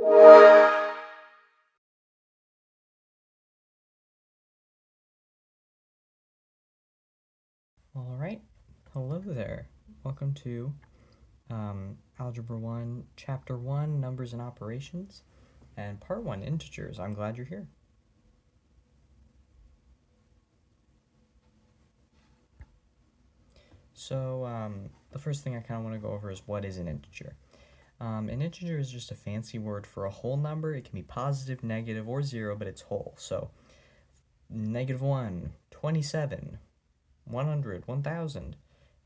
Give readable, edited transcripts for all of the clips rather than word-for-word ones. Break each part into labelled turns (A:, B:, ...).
A: All right, hello there. Welcome to Algebra 1, Chapter 1, Numbers and Operations, and Part 1, Integers. I'm glad you're here. So the first thing I kind of want to go over is what is an integer. An integer is just a fancy word for a whole number. It can be positive, negative, or zero, but it's whole. So -1, 27, 100, 1000,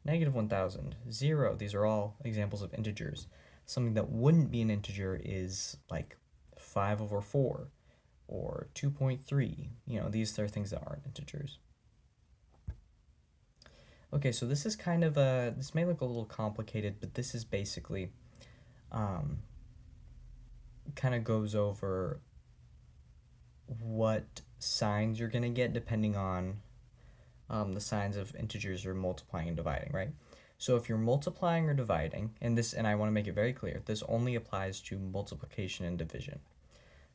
A: -1000, 0. These are all examples of integers. Something that wouldn't be an integer is like 5/4 or 2.3. You know, these are things that aren't integers. Okay, so this is kind of this may look a little complicated, but this is basically kind of goes over what signs you're going to get depending on the signs of integers you're multiplying and dividing, right? So if you're multiplying or dividing, and I want to make it very clear, this only applies to multiplication and division.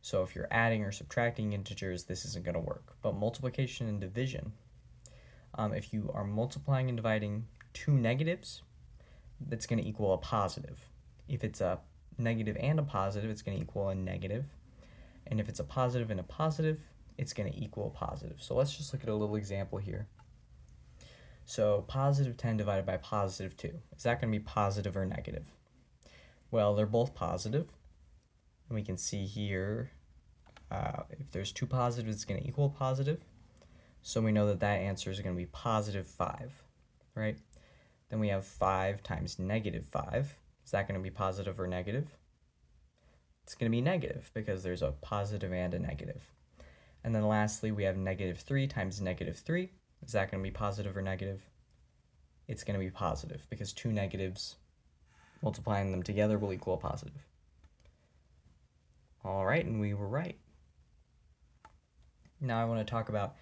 A: So if you're adding or subtracting integers, this isn't going to work. But multiplication and division, if you are multiplying and dividing two negatives, that's going to equal a positive. If it's a negative and a positive, it's going to equal a negative. And if it's a positive and a positive, it's going to equal a positive. So let's just look at a little example here. So positive 10 divided by positive 2. Is that going to be positive or negative? Well, they're both positive. And we can see here, if there's two positives, it's going to equal positive. So we know that that answer is going to be positive 5, right? Then we have 5 times -5. Is that going to be positive or negative? It's going to be negative because there's a positive and a negative. And then lastly, we have -3 times -3. Is that going to be positive or negative? It's going to be positive because two negatives, multiplying them together, will equal a positive. All right, and we were right. Now I want to talk about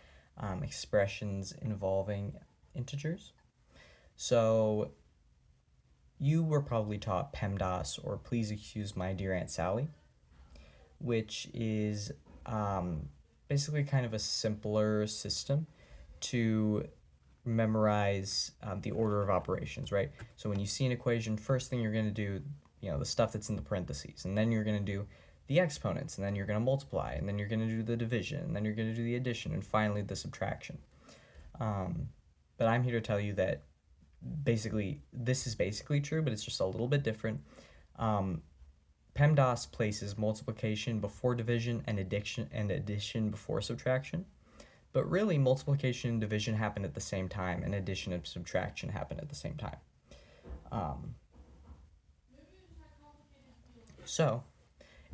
A: expressions involving integers. So you were probably taught PEMDAS, or Please Excuse My Dear Aunt Sally, which is basically kind of a simpler system to memorize the order of operations, right? So when you see an equation, first thing you're going to do, you know, the stuff that's in the parentheses, and then you're going to do the exponents, and then you're going to multiply, and then you're going to do the division, and then you're going to do the addition, and finally the subtraction. But I'm here to tell you that basically this is basically true, but it's just a little bit different. PEMDAS places multiplication before division and addition before subtraction. But really, multiplication and division happen at the same time, and addition and subtraction happen at the same time. So,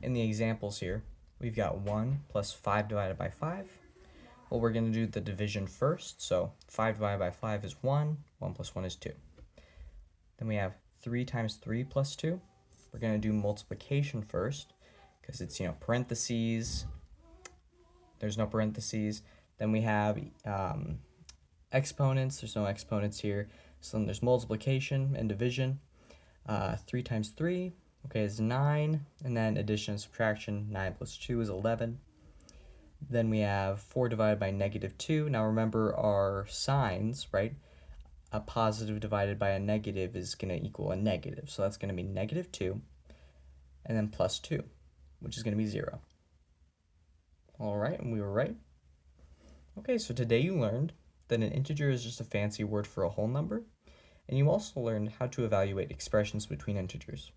A: in the examples here, we've got 1 plus 5 divided by 5. Well, we're going to do the division first. So 5 divided by 5 is 1. 1 plus 1 is 2. Then we have 3 times 3 plus 2. We're going to do multiplication first because it's, you know, parentheses. There's no parentheses. Then we have exponents. There's no exponents here. So then there's multiplication and division. 3 times 3, okay, is 9. And then addition and subtraction, 9 plus 2 is 11. Then we have 4 divided by -2. Now remember our signs, right? A positive divided by a negative is going to equal a negative. So that's going to be -2 and then plus 2, which is going to be 0. All right, and we were right. Okay, so today you learned that an integer is just a fancy word for a whole number, and you also learned how to evaluate expressions between integers.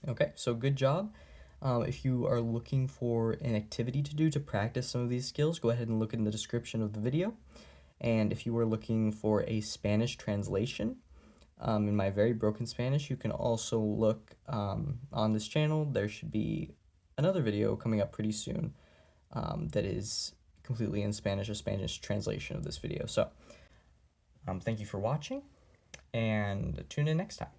A: Okay, so good job. If you are looking for an activity to do to practice some of these skills, go ahead and look in the description of the video. And if you are looking for a Spanish translation, in my very broken Spanish, you can also look on this channel. There should be another video coming up pretty soon that is completely in Spanish, a Spanish translation of this video. So thank you for watching, and tune in next time.